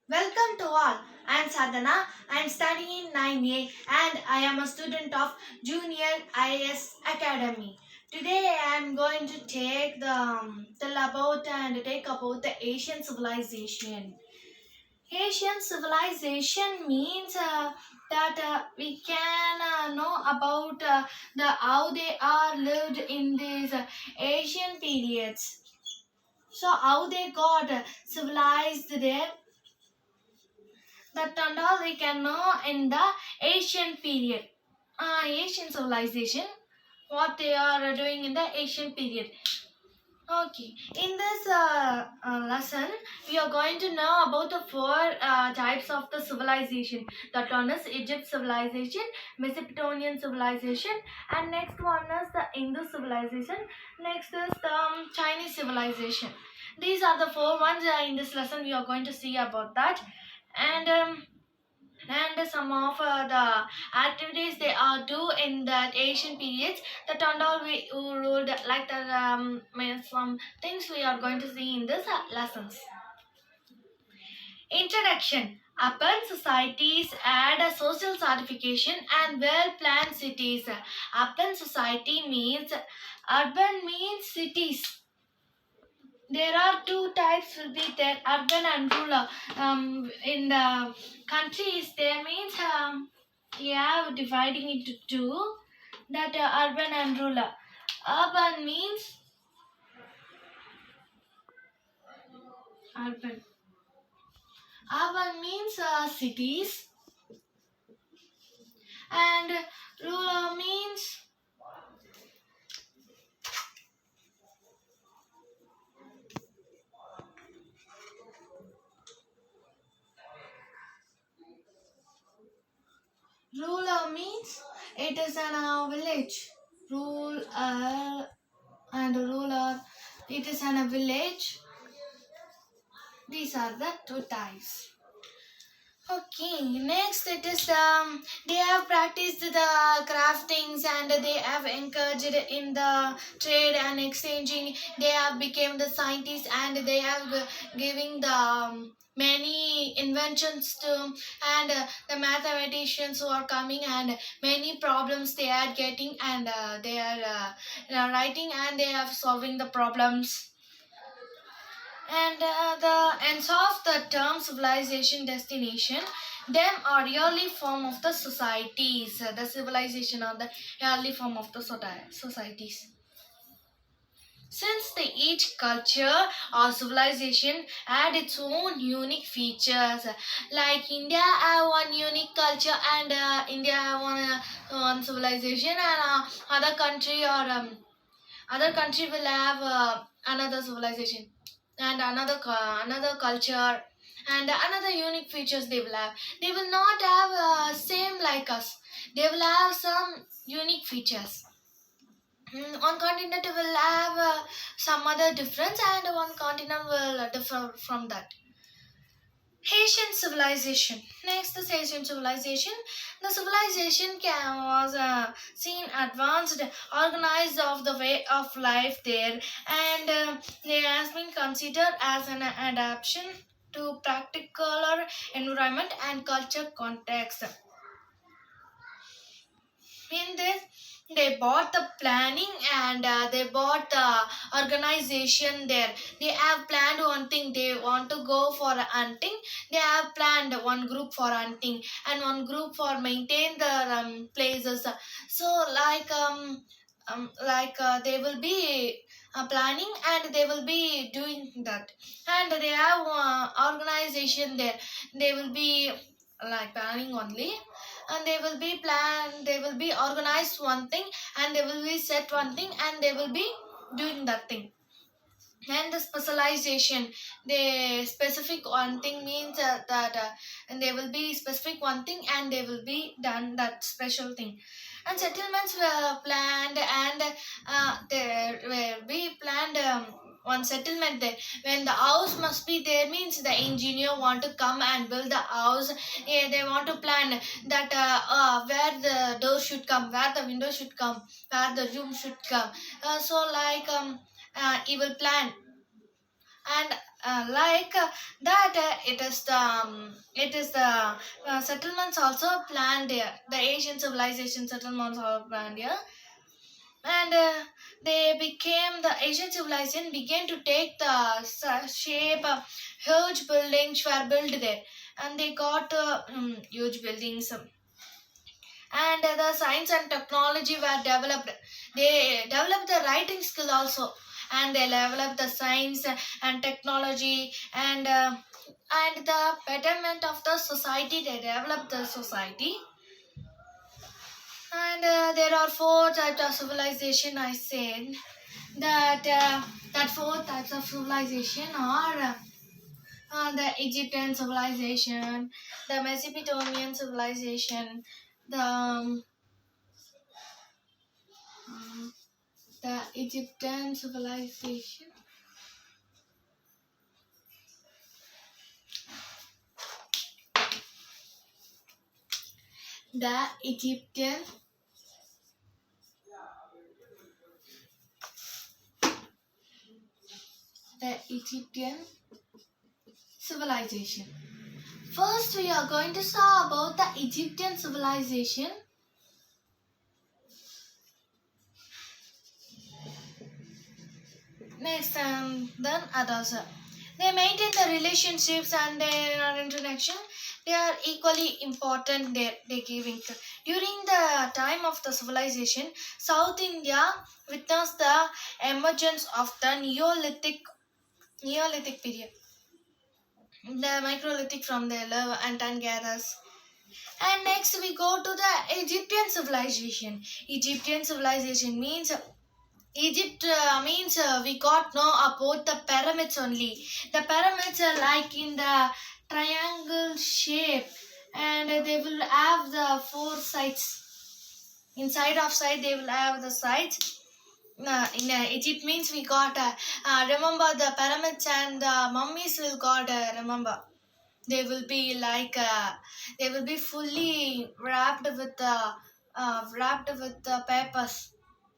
Welcome to all. I am Sadhana. I am studying in 9A and I am a student of Junior IS Academy. Today I am going to take about the Asian civilization. Asian civilization means that we can know about the how they are lived in these Asian periods. So how they got civilized there, that and all we can know in the Asian period. Asian civilization, what they are doing in the Asian period. Okay, in this lesson, we are going to know about the four types of the civilization. That one is Egypt civilization, Mesopotamian civilization, and next one is the Indus civilization. Next is the Chinese civilization. These are the four ones in this lesson. We are going to see about that, and some of the activities they are do in that Asian periods, that and all we who ruled like the means some things we are going to see in this lessons. Introduction. Urban societies add a social certification and well-planned cities. Urban society means urban means cities. There are two types will be there, urban and rural. In the countries there means you have dividing into two, that urban and rural. Urban means urban. Urban means cities, and rural means it is an village. Rural and rural, it is an a village. These are the two types. Okay, next it is they have practiced the craftings and they have encouraged in the trade and exchanging. They have become the scientists and they have giving the many inventions to, and the mathematicians who are coming, and many problems they are getting, and they are writing and they are solving the problems. And the ends of the term civilization destination, them are early form of the societies. The civilization are the early form of the societies. Since each culture or civilization had its own unique features, like India have one unique culture, and India have one civilization, and other country will have another civilization and another culture and another unique features they will have. They will not have same like us. They will have some unique features. One continent will have some other difference, and one continent will differ from that. Asian civilization. Next is Asian civilization. The civilization was seen advanced, organized of the way of life there, and it has been considered as an adaptation to practical environment and culture context. In this, they bought the planning, and they bought the organization there. They have planned one thing, they want to go for hunting. They have planned one group for hunting and one group for maintain the places. So they will be planning and they will be doing that, and they have organization there. They will be like planning only, and they will be organized one thing, and they will be set one thing, and they will be doing that thing. And the specialization, the specific one thing means that and they will be specific one thing and they will be done that special thing. And settlements were planned, and there will be planned one settlement there. When the house must be there means the engineer want to come and build the house. They want to plan that where the door should come, where the window should come, where the room should come. So like he will plan, and it is the settlements also planned here. The Asian civilization settlements are planned here, and they became the Asian civilization began to take the shape. Huge buildings were built there, and they got huge buildings. And the science and technology were developed. They developed the writing skill also, and they developed the science and technology, and the betterment of the society. They developed the society. And there are four types of civilization. I said that four types of civilization are the Egyptian civilization, the Mesopotamian civilization, uh, the Egyptian civilization, the Egyptian the Egyptian civilization. First, we are going to talk about the Egyptian civilization. Next, then others. They maintain the relationships and their interaction. They are equally important. They giving during the time of the civilization, South India witnessed the emergence of the Neolithic period, the Microlithic from the lava and Tangaras. And next we go to the Egyptian civilization. Egyptian civilization means Egypt means we got know about the pyramids only. The pyramids are like in the triangle shape, and they will have the four sides. Inside of side they will have the sides. In Egypt means we got remember the pyramids and the mummies will got remember. They will be like they will be fully wrapped with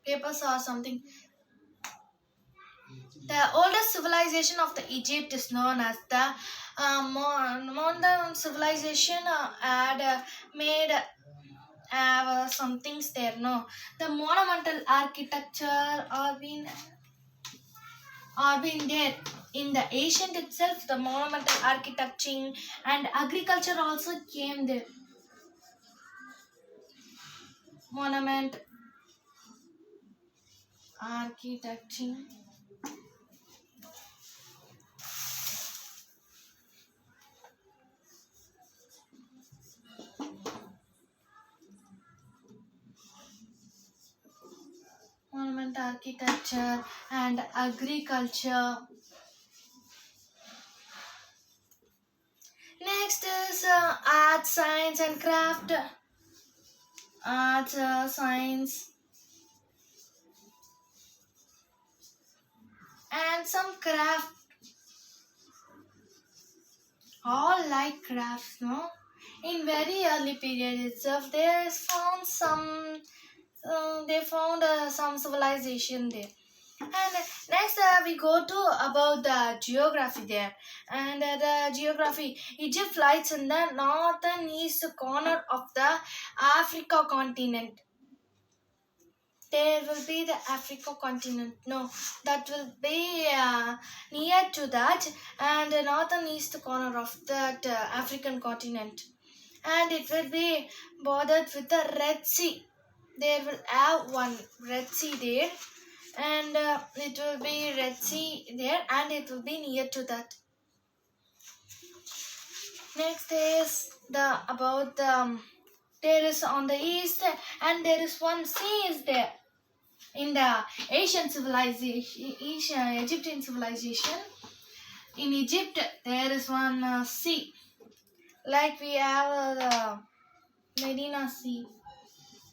papers or something. The oldest civilization of the Egypt is known as the modern civilization had made some things there. No, the monumental architecture are been there in the ancient itself. The monumental architecture and agriculture also came there. Monument architecture. Monument architecture and agriculture. Next is art, science, and craft. Art, science, and some craft. All like crafts, no? In very early period itself, they found some. They found some civilization there. And next we go to about the geography there. And the geography, Egypt lies in the northern east corner of the Africa continent. There will be the Africa continent. No, that will be near to that, and the northern east corner of that African continent. And it will be bordered with the Red Sea. There will have one Red Sea there, and it will be Red Sea there, and it will be near to that. Next is the about the there is on the east, and there is one sea is there in the Asian civilization, Egyptian civilization. In Egypt, there is one sea, like we have the Medina Sea,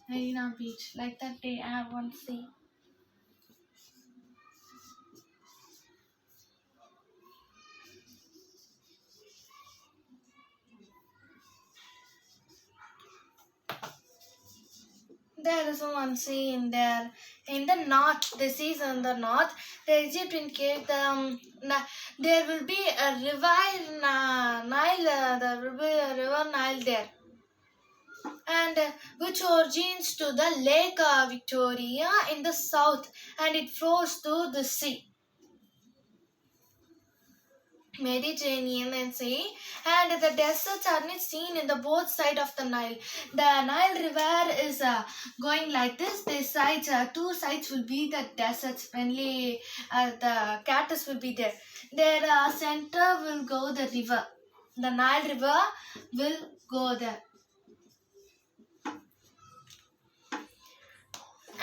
Medina Beach, like that they have one sea. There is one sea in there. In the north, this is in the north. The Egyptian gave the there will be a river Nile, there will be a river Nile there, and which origins to the Lake Victoria in the south, and it flows to the sea. Mediterranean and Sea, and the deserts are not seen in the both side of the Nile. The Nile River is going like this. The sides, two sides will be the deserts. Only the cactus will be there. Their center will go the river. The Nile River will go there.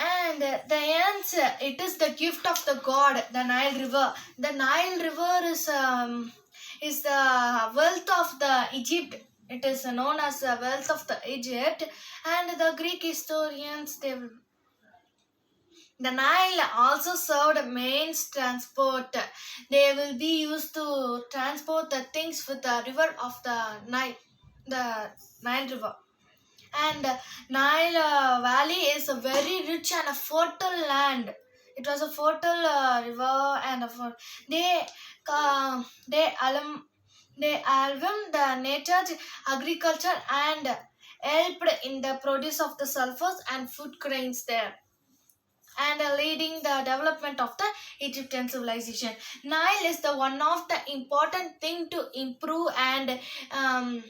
And the answer, it is the gift of the god, the Nile River. The Nile River is the wealth of the Egypt. It is known as the wealth of the Egypt, and the Greek historians the Nile also served main transport. They will be used to transport the things with the river of the Nile River. And Nile Valley is a very rich and a fertile land. It was a fertile river and they uh, they alum they album the nature's agriculture and helped in the produce of the sulfurs and food grains there, and leading the development of the Egyptian civilization. Nile is the one of the important thing to um,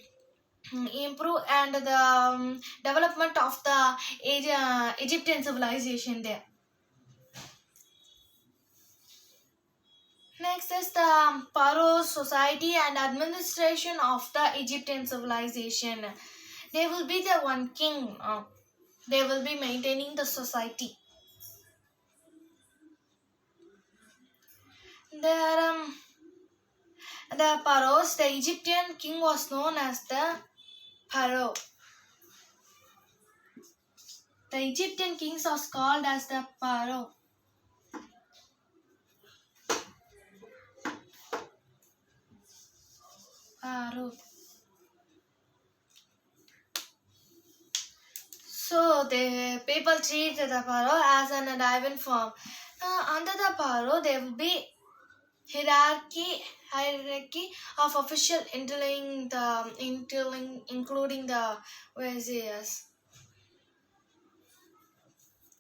improve and the development of the Egyptian civilization there. Next is the Pharaoh society and administration of the Egyptian civilization. They will be the one king. They will be maintaining the society. There, the pharaohs, the Egyptian king was known as the pharaoh. The Egyptian kings was called as the pharaoh. Pharaoh. So the people treat the pharaoh as an divine form. Under the pharaoh, there will be hierarchy of official including the viziers,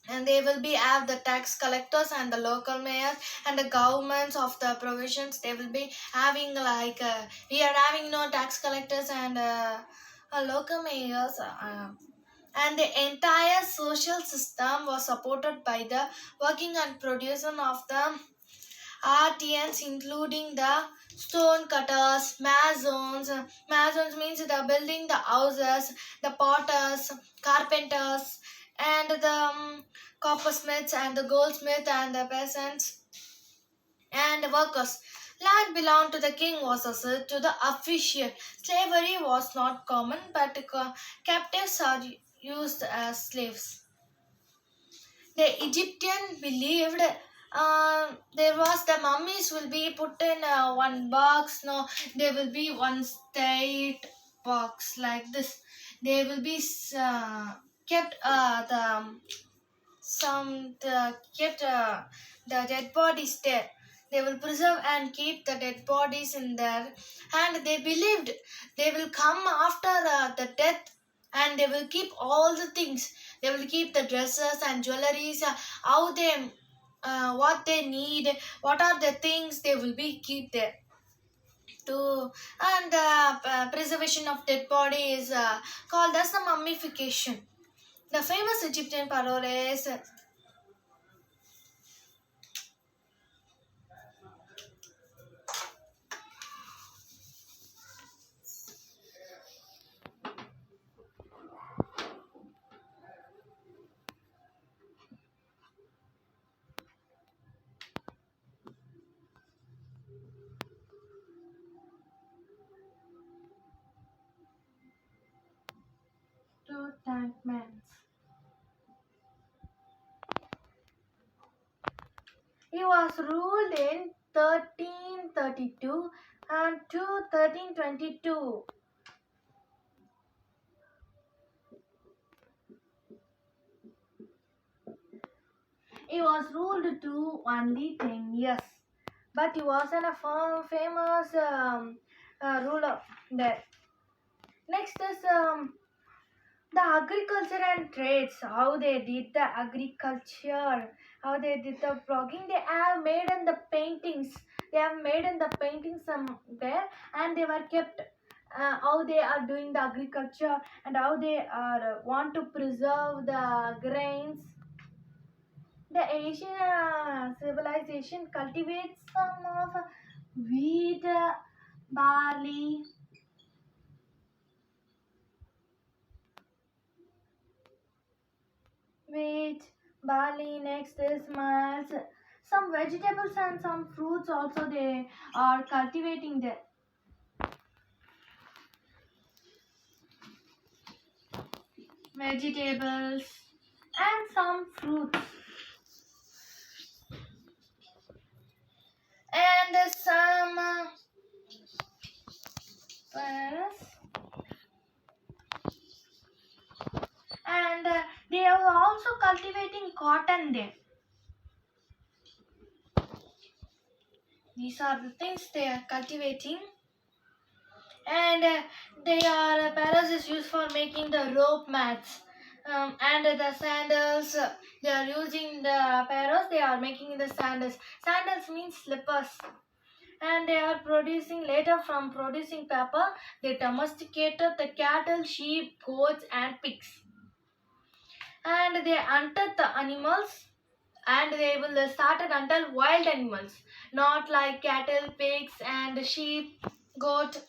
and they will be have the tax collectors and the local mayors and the governments of the provisions. They will be having like we are having no tax collectors and local mayors. And the entire social system was supported by the working and production of the artisans, including the stone cutters, masons. Masons means the building the houses, the potters, carpenters, and the coppersmiths and the goldsmith and the peasants and the workers. Land belonged to the king was assigned to the official. Slavery was not common, but captives are used as slaves. The Egyptian believed there was the mummies will be put in one box. No, there will be one state box like this. They will be kept the some the kept the dead bodies there. They will preserve and keep the dead bodies in there, and they believed they will come after the death, and they will keep all the things. They will keep the dresses and jewelries, how they what they need, what are the things they will be keep there to. And the preservation of dead body is called as the mummification. The famous Egyptian pharaoh is Tutankhamun. He was ruled in 1332 and to 1322. He was ruled to only 10 years. but he was a famous ruler there. Next is the agriculture and trades, how they did the agriculture, how they did the blogging. They have made in the paintings. They have made in the paintings there, and they were kept. How they are doing the agriculture and how they are want to preserve the grains. The Asian civilization cultivates some of wheat, barley, wheat, barley. Next is maize. Some vegetables and some fruits also they are cultivating there. Vegetables and some fruits and some pears. And they are also cultivating cotton there. These are the things they are cultivating. And they are paras is used for making the rope mats, and the sandals, they are using the paras, they are making the sandals means slippers. And they are producing later from producing paper, they domesticated the cattle, sheep, goats and pigs, and they hunted the animals, and they will started until wild animals, not like cattle, pigs and sheep, goat.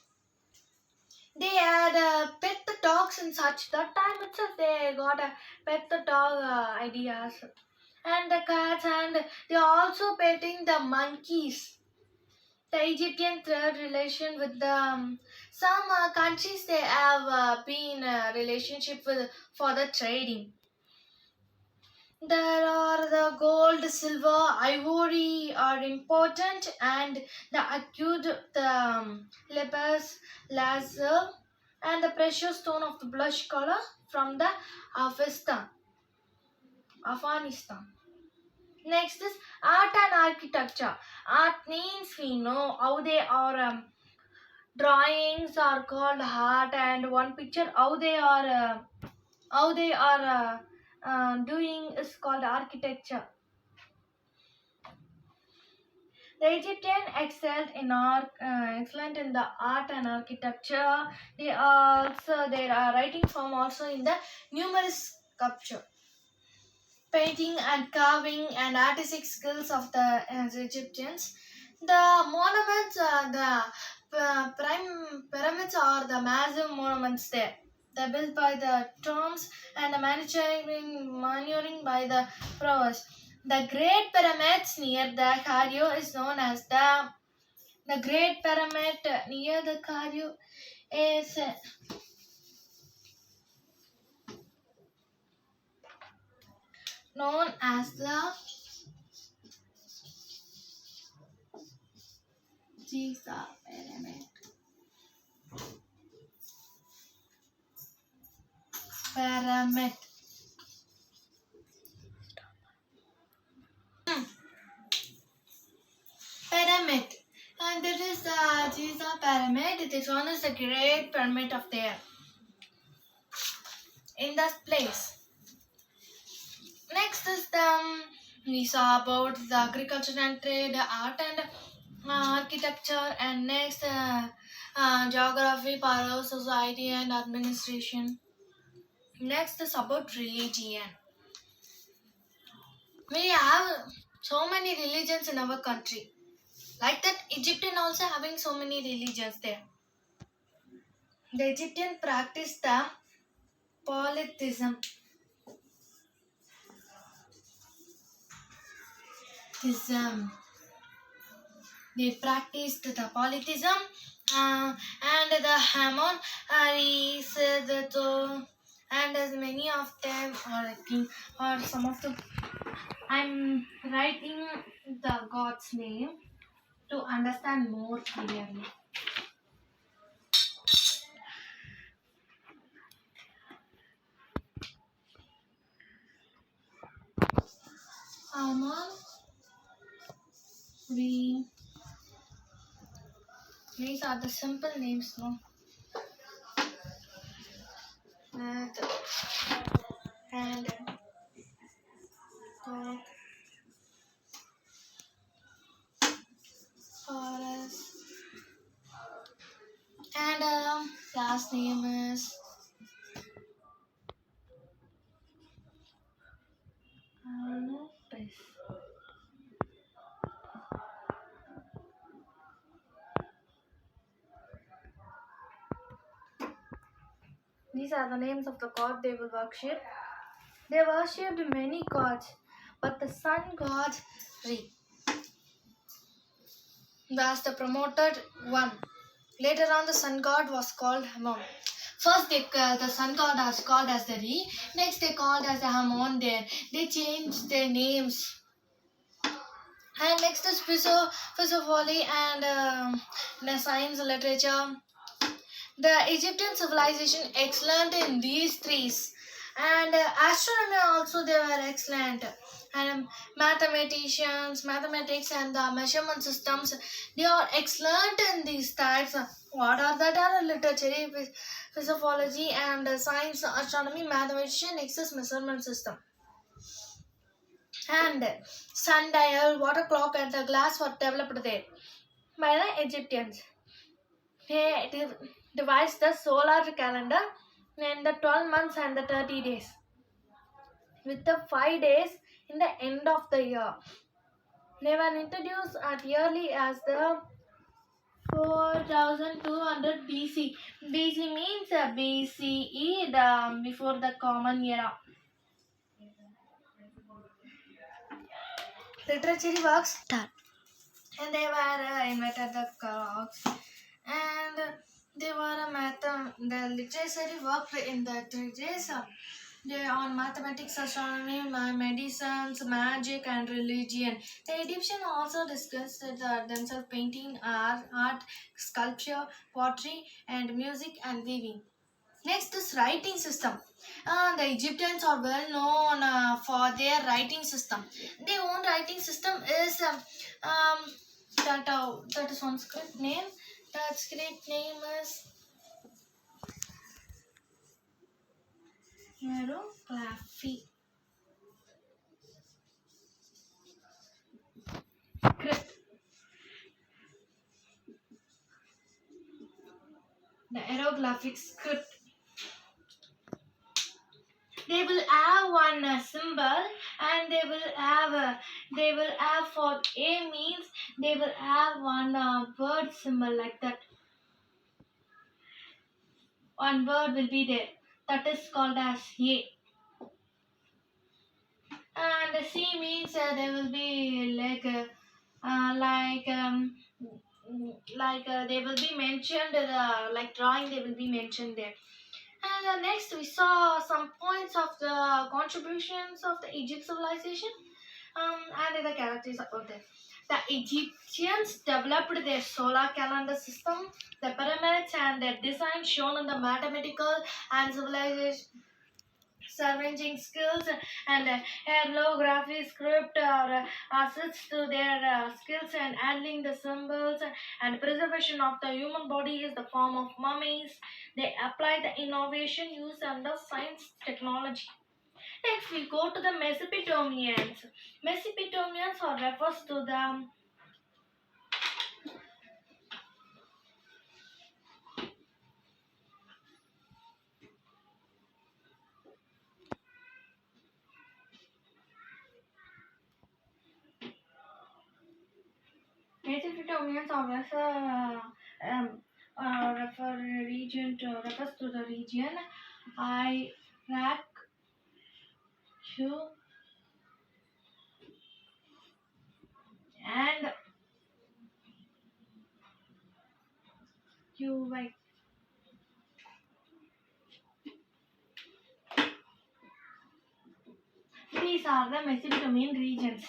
They had pet the dogs and such. That time itself they got a pet the dog ideas. And the cats, and they are also petting the monkeys. The Egyptian third relation with the some countries, they have been relationship with for the trading. There are the gold, silver, ivory are important, and the acute, the lapis lazuli, and the precious stone of the blush color from the Afghanistan. Afghanistan. Next is art and architecture. Art means we know how they are. Drawings are called art, and one picture how they are doing is called architecture. The Egyptian excelled in excellent in the art and architecture. They also their writing form also in the numerous sculpture, painting and carving and artistic skills of the Egyptians. The monuments, the prime pyramids are the massive monuments there. They're built by the tombs and the manuring by the pharaohs. The Great Pyramids near the Cairo is known as the Great Pyramid near the Cairo is known as the Giza Pyramid. Pyramid. Pyramid. And this is the Giza Pyramid. This one is the Great Pyramid of there. In that place. Next is we saw about the agriculture and trade, art and architecture, and next geography, power, society and administration. Next is about religion. We have so many religions in our country. Like that, Egyptian also having so many religions there. The Egyptian practice the polytheism. They practiced the polytheism, and the Hamon is the and as many of them are king or some of the. I'm writing the God's name to understand more clearly. Hamon, Re, These are the simple names, no? And dog, forest, and last name is Lopez. These are the names of the god they will worship. They worshipped many gods, but the sun god Re was the promoted one. Later on, the sun god was called Hamon. First, the sun god was called as the Re. Next, they called as the Hamon. There, they changed their names. And next is philosophy and the science literature. The Egyptian civilization excellent in these threes, and astronomy also they were excellent. And mathematics, and the measurement systems, they are excellent in these types. What are that? Are literature, physiology, and science, astronomy, mathematician, excess measurement system, and sundial, water clock, and the glass were developed there by the Egyptians. They devised the solar calendar and the 12 months and the 30 days, with the 5 days in the end of the year. They were introduced as early as the 4200 BC. BC means BCE, the before the Common Era. Literary works start, and they were invented the clocks, and they were the literary work in the treatises. They on mathematics, astronomy, medicines, magic, and religion. The Egyptians also discussed themselves painting, art, sculpture, pottery, and music and weaving. Next is writing system. The Egyptians are well known for their writing system. Their own writing system is that is one script name. That script name is hieroglyphy. Script. The hieroglyphic script. They will have one symbol, and they will have for A means they will have one word symbol like that. One word will be there. That is called as A. And C means there will be they will be mentioned like drawing. They will be mentioned there. And next we saw some points of the contributions of the Egypt civilization, and the characters about them. The Egyptians developed their solar calendar system, the pyramids, and their design shown in the mathematical and civilization surveying skills, and hieroglyphy script assists to their skills and handling the symbols, and preservation of the human body is the form of mummies. They apply the innovation used under science technology. Next, we go to the Mesopotamians. Mesopotamians are refers to the Mesopotamians are refers to the region Iraq, and Kuwait. These are the Mesopotamian regions.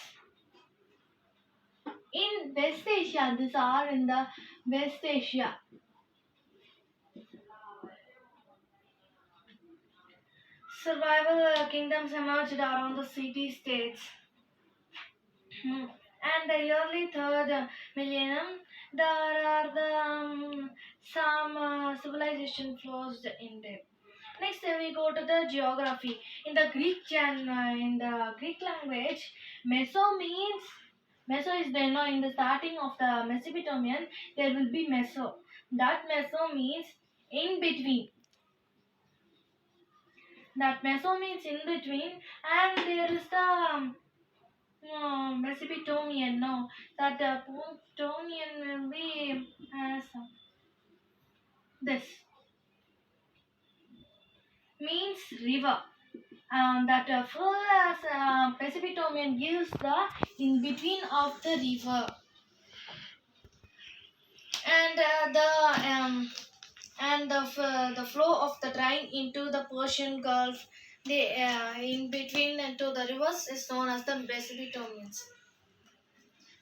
In West Asia, these are in the West Asia. Survival kingdoms emerged around the city-states. And the early third millennium, There are some civilization flows in there. Next, we go to the geography. In the in the Greek language, Meso is there. No, in the starting of the Mesopotamian, there will be Meso. That Meso means in between. That Meso means in between, and there is the Mesopotamian. No, that Mesopotamian will be as this means river. That full as Mesopotamian gives the in between of the river, and the flow of the Rhine into the Persian Gulf. The in between into the rivers is known as the Mesopotamians.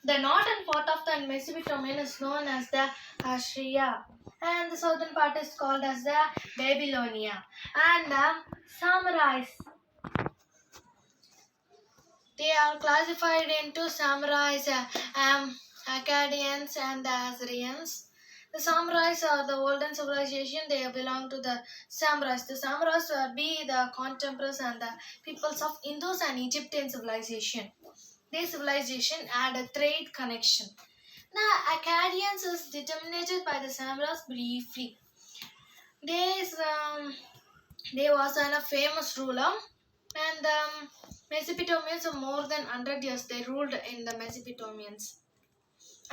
The northern part of the Mesopotamian is known as the Assyria, and the southern part is called as the Babylonia. And the samurais, they are classified into samurais, Akkadians, and the Assyrians. The samurais are the olden civilization. They belong to the samurais. The samurais will be the contemporaries and the peoples of Indus and Egyptian civilization. Their civilization had a trade connection. The Akkadians is determined by the samurais briefly. They, they was a famous ruler, and Mesopotamians for more than 100 years they ruled in the Mesopotamians.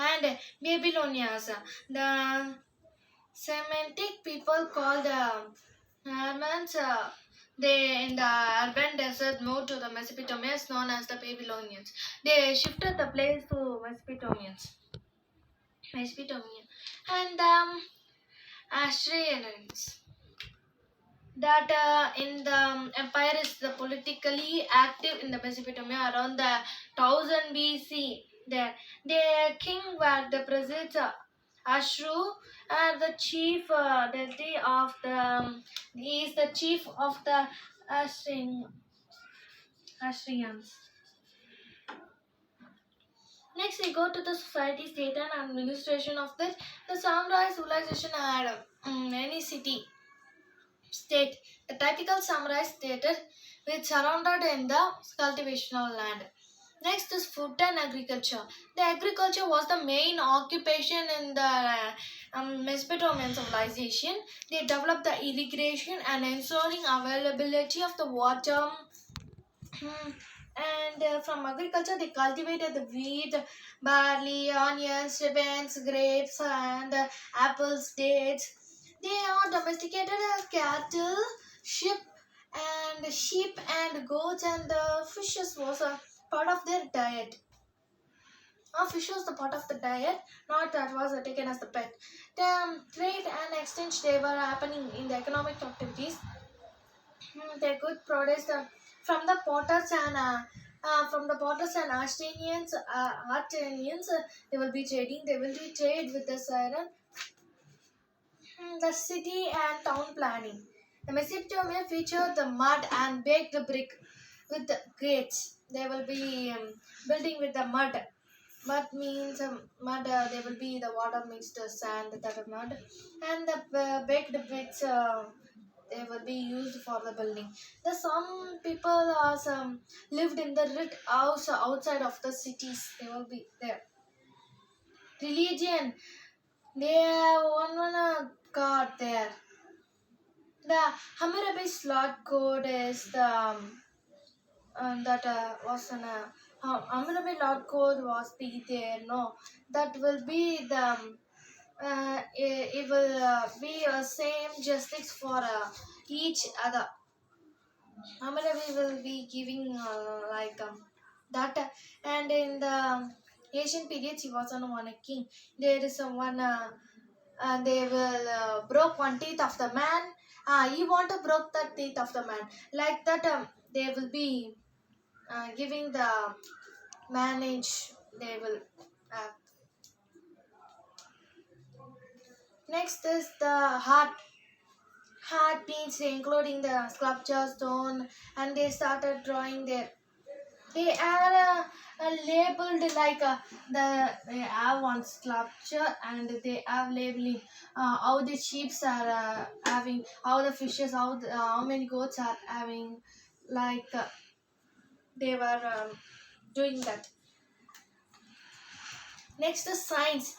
And Babylonians, the Semitic people called Armenians, they in the urban desert moved to the Mesopotamians known as the Babylonians. They shifted the place to Mesopotamian, and Assyrians. That in the empire is the politically active in the Mesopotamia around the 1000 BC. The king were the president Ashru, and the chief deity of the he is the chief of the Assyrians. Next, we go to the society, state, and administration of this. The samurai civilization had any city state. The typical samurai stated which surrounded in the cultivational land. Next is food and agriculture. The agriculture was the main occupation in the Mesopotamian civilization. They developed the irrigation and ensuring availability of the water. And from agriculture, they cultivated the wheat, barley, onions, ribbons, grapes, and apples, dates. They are domesticated cattle, sheep and goats, and fishes was a part of their diet. Fish was the part of the diet, not that was taken as the pet. The trade and exchange they were happening in the economic activities. They could produce from the potters and Artenians, they will be trading. They will be trade with the siren. The city and town planning. The Mesopotamia featured the mud and baked brick with the grates. They will be building with the mud. Mud means mud. There will be the water mixed sand, that mud, and the baked bricks. They will be used for the building. The some people are lived in the rich house outside of the cities. They will be there. Religion. They have one god there. The Hammurabi slot code is the that was an Hammurabi Lord code was be there. No, that will be the it will be a same justice for each other. Hammurabi will be giving like that, and in the Asian periods he was on one king. There is one. They will broke one teeth of the man. He want to broke the teeth of the man. Like that, they will be giving the manage. They will. Uh, Next is the heart. Heart means including the sculpture stone, and they started drawing there. They are labeled like they have one sculpture and they have labeling how the sheep are having, how the fishes, how many goats are having, like they were doing that. Next is science.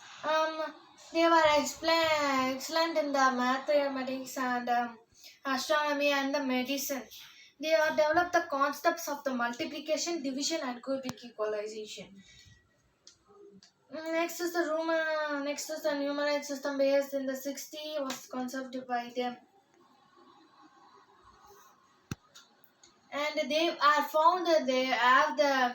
They were excellent in the mathematics and astronomy and the medicine. They have developed the concepts of the multiplication, division, and cubic equalization. Next is the numeric system based in the 60 was conceived by them. And they are found that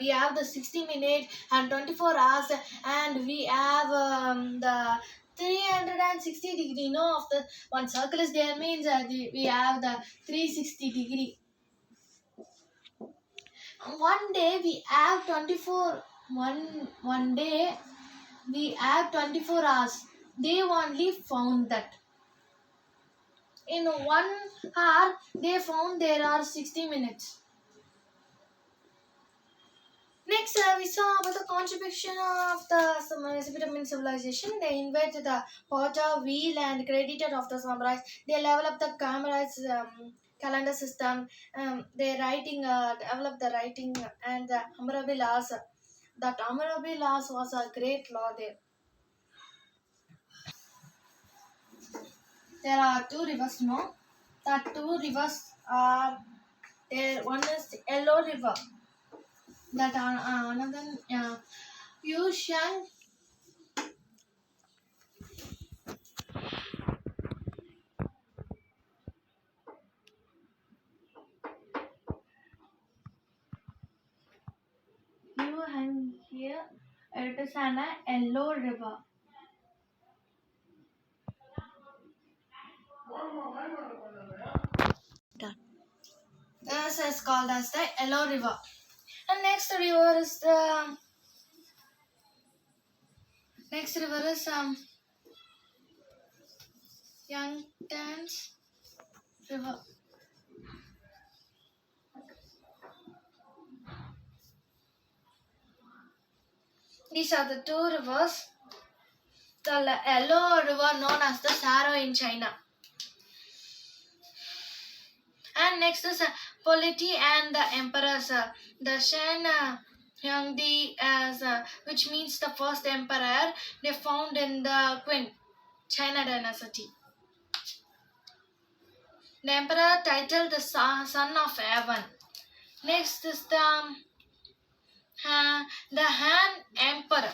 we have the 60 minutes and 24 hours, and we have the 360 degree. No, of the one circle is there means we have the 360 degree. One day we have 24. One day we have 24 hours. They only found that. In 1 hour, they found there are 60 minutes. Next, we saw about the contribution of the Mesopotamian civilization. They invented the potter, wheel, and credited of the samurais. They developed the cameras, calendar system. They developed the writing and the Hammurabi laws. That Hammurabi laws was a great law there. There are two rivers, no? The two rivers are there. One is Yellow River. That another Yushan. You hang here. It is an Yellow River. This is called as the Yellow River. And next river is Young Dance River. These are the two rivers. The Yellow River known as the Saro in China. And next is polity and the emperors. The Shen Hyangdi as which means the first emperor. They found in the Qin China dynasty. The emperor titled the son of heaven. Next is the Han Empire.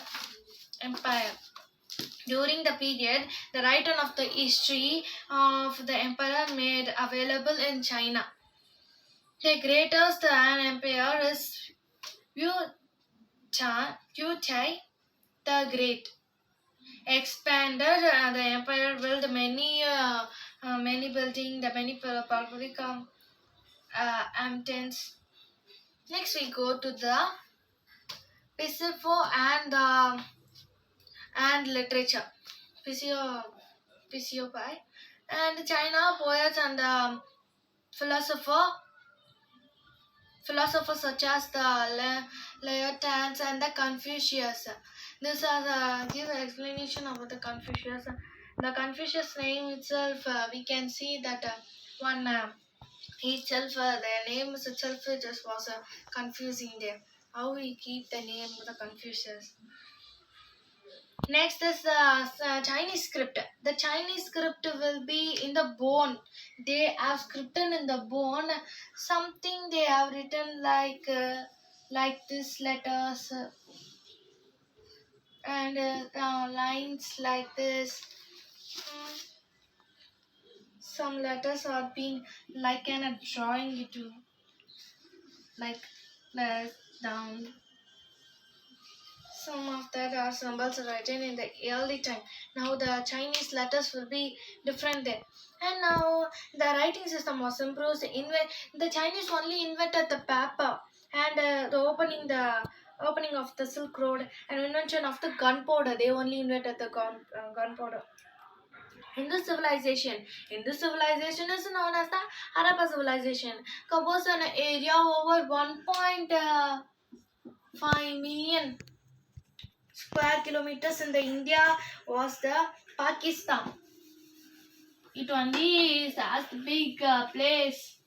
During the period, the writing of the history of the emperor made available in China. The greatest Han Empire is Yu Chai the Great. Expanded the empire, built many buildings, the many public ambience. Next, we go to the Pacific and literature. Physiopai and China poets and philosophers such as the Laotans and the Confucius. This is give an explanation about the Confucius. The Confucius name itself, we can see that one itself, their names itself just was confusing there. How we keep the name of the Confucius. Next is the Chinese script. The Chinese script will be in the bone. They have scripted in the bone something they have written like this letters and lines like this. Some letters are being like a drawing it to like down. Some of that are symbols written in the early time. Now the Chinese letters will be different there. And now the writing system was improved. The Chinese only invented the paper and the opening of the Silk Road and invention of the gunpowder. They only invented the gunpowder. Hindu civilization is known as the Harappa civilization. Covers an area over 1. 5 million square kilometers in the India was the Pakistan. It only is as big place,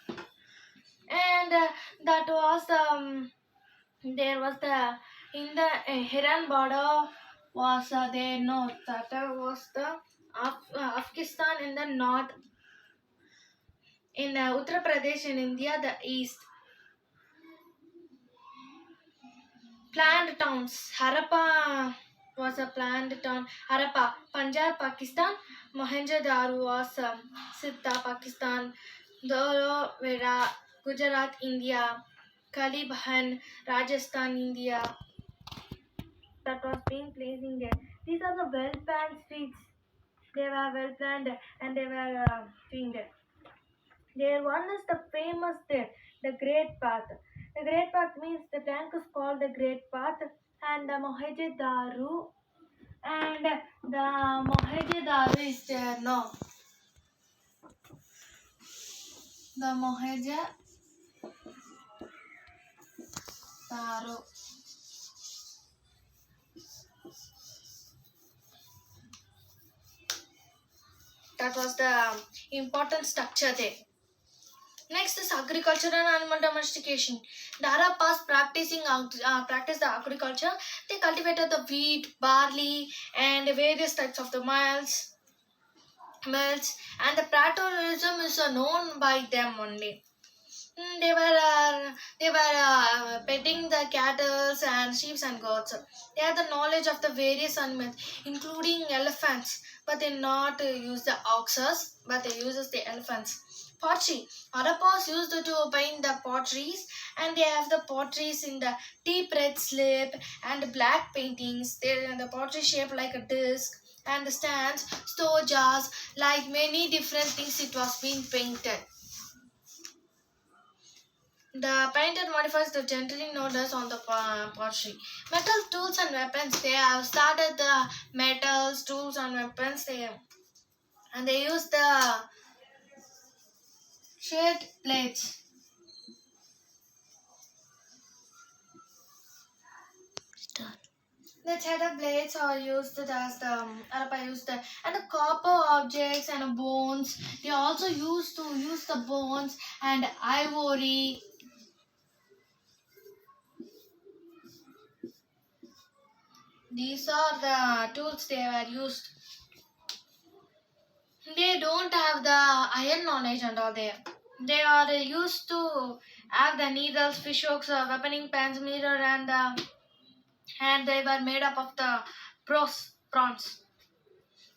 and that was there was the in the Iran border was there. No, that was the Afghanistan in the north, in Uttar Pradesh in India the east. Planned towns. Harappa was a planned town. Harappa, Punjab, Pakistan. Mohenjo-daro was Siddha, Pakistan. Dolo, Vera, Gujarat, India. Kalibhan, Rajasthan, India. That was being placed in there. These are the well-planned streets. They were well planned and they were doing there. There one is the famous there, the Great Path. The Great Path means the tank is called the Great Path, and the Mohenjo-daro, and the Mohenjo-daro is there no. The Mohenjo-daro. That was the important structure there. Next is agriculture and animal domestication. The Harappas practiced the agriculture. They cultivated the wheat, barley, and various types of the mills, and the patriotism is known by them only. They were petting the cattle and sheep and goats. They had the knowledge of the various animals, including elephants, but they not use the oxes, but they uses the elephants. Pottery. Harappas used to paint the potteries, and they have the potteries in the deep red slip and black paintings. The pottery shaped like a disc, and the stands, store jars, like many different things. It was being painted. The painted modifies the generally notice on the pottery. Metal tools and weapons. They have started the metals, tools and weapons. They use the shaped plates. The cheddar blades are used as the Arapa used the, and the copper objects and bones. They also used to use the bones and ivory. These are the tools they were used. They don't have the iron knowledge and all there. They are used to have the needles, fish hooks, weaponing pans, mirror, and they were made up of the prawns.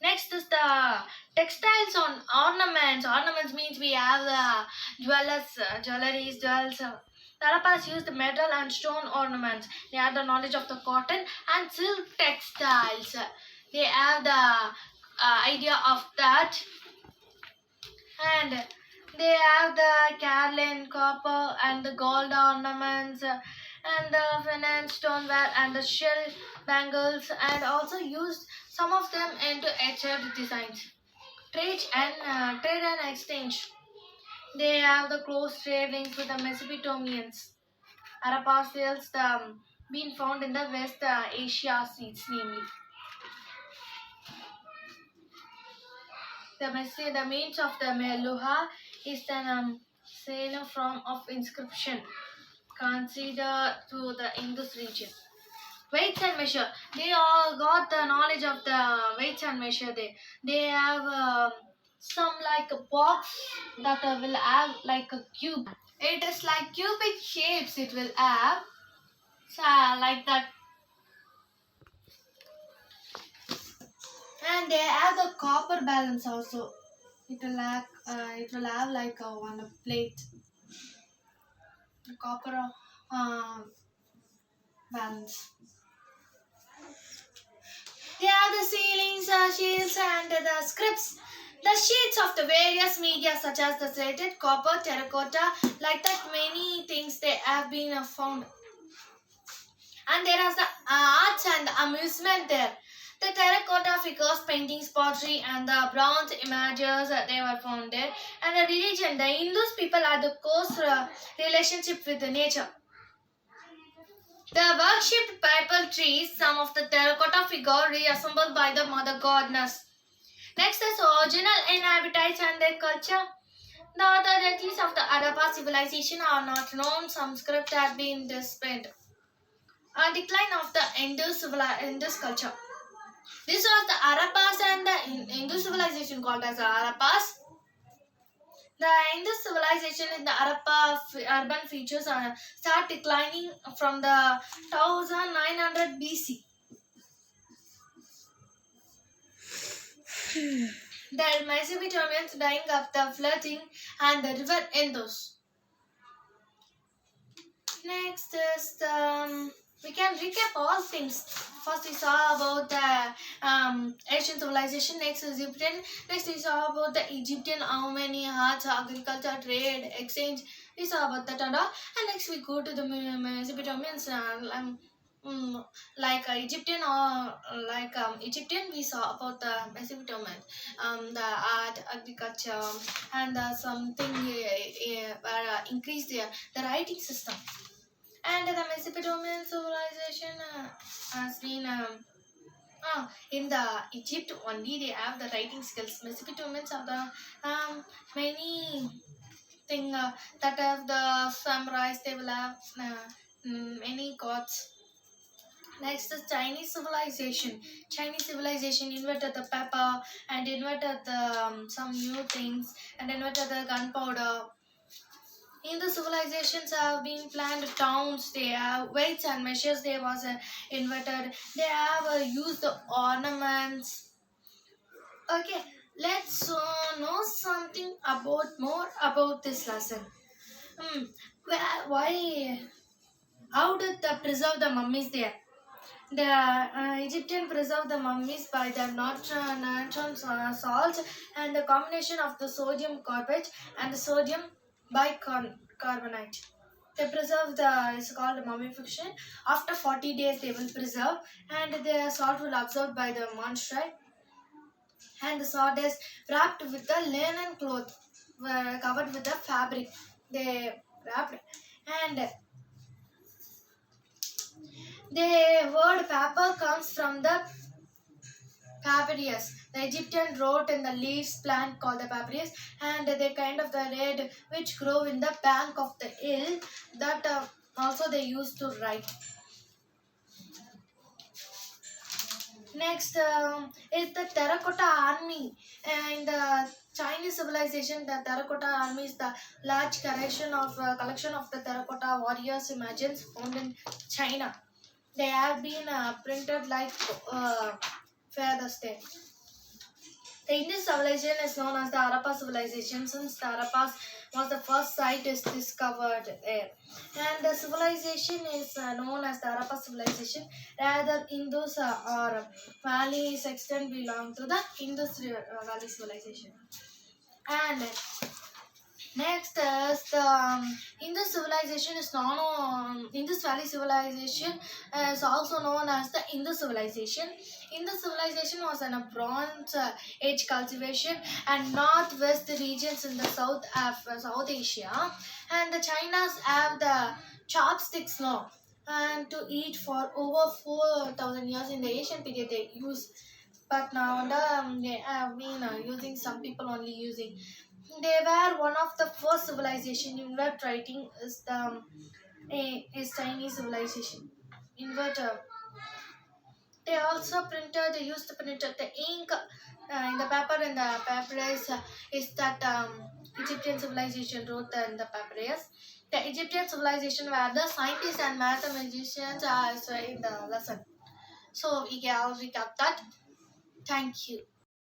Next is the textiles on ornaments. Ornaments means we have the jewelries, jewels. Tarapas use the metal and stone ornaments. They have the knowledge of the cotton and silk textiles. They have the idea of that, and they have the Carlin copper and the gold ornaments, and the finance stoneware and the shell bangles, and also used some of them into etched designs. Trade and exchange. They have the close trade links with the Mesopotamians. Harappa seals been found in the West Asia seats, namely. The means of the Meluha is an form of inscription considered to the Indus region. Weights and measure. They all got the knowledge of the weights and measure. They have some like a box that will have like a cube. It is like cubic shapes. It will have like that, and they have the copper balance also. It will have like a one plate, the copper balance. They have the ceilings, shields, and the scripts. The sheets of the various media such as the slated, copper, terracotta, like that many things they have been found. And there is the arts and amusement there. The terracotta figures, paintings, pottery, and the bronze images they were found there. And the religion, the Hindus people had the close relationship with the nature. The worshipped purple trees, some of the terracotta figure reassembled by the mother goddess. Next is original inhabitants and their culture. The authorities of the Harappa civilization are not known. Some script have been displayed. A decline of the Indus culture. This was the Harappas and the Indus civilization called as the Harappas. The Indus civilization in the Harappa urban features start declining from the 1900 BC. The Mesopotamians dying of the flooding and the river Indus. Next is we can recap all things. First we saw about the Asian civilization. Next is Egyptian. Next we saw about the Egyptian, how many arts, agriculture, trade, exchange. We saw about that and all. And next we go to the Mesopotamians. Like Egyptian or like Egyptian, we saw about the Mesopotamian, the art, agriculture, and something increased the writing system. And the Mesopotamian civilization has been in the Egypt only they have the writing skills. Mesopotamians have the many thing that have the samurais. They will have many gods. Next is Chinese civilization. Chinese civilization invented the pepper and invented the some new things and invented the gunpowder. In the civilizations have been planned towns, they have weights and measures they was invented. They have used the ornaments. Okay, let's know something about more about this lesson. Why? How did they preserve the mummies there? The Egyptian preserved the mummies by the natural salt and the combination of the sodium carbonate and the sodium bicarbonate. They preserve it's called mummification. After 40 days they will preserve and the salt will absorb by the moisture and the salt is wrapped with the linen cloth covered with the fabric. They wrapped and the word paper comes from the papyrus. The Egyptian wrote in the leaves plant called the papyrus and they kind of the red which grow in the bank of the hill that also they used to write. Next is the Terracotta Army. In the Chinese civilization, the Terracotta Army is the large collection of the terracotta warriors images found in China. They have been printed like feathers there. The Indus civilization is known as the Harappa civilization since the Harappas was the first site is discovered there. And the civilization is known as the Harappa civilization. Rather, Indus or valleys extent belong to the Indus Valley civilization. And next is the Indus civilization is known. Indus Valley civilization is also known as the Indus civilization. Indus civilization was in a Bronze Age cultivation and northwest regions in the South Asia, and the Chinas have the chopsticks now and to eat for over 4,000 years. In the Asian period they use, but now they have been using, some people only using. They were one of the first civilization. Invert writing is the is Chinese civilization. Invert. They also printed. They used to print the ink in the paper and the papyrus. Is that Egyptian civilization wrote in the papyrus. The Egyptian civilization were the scientists and mathematicians in the lesson. So we can recap that. Thank you.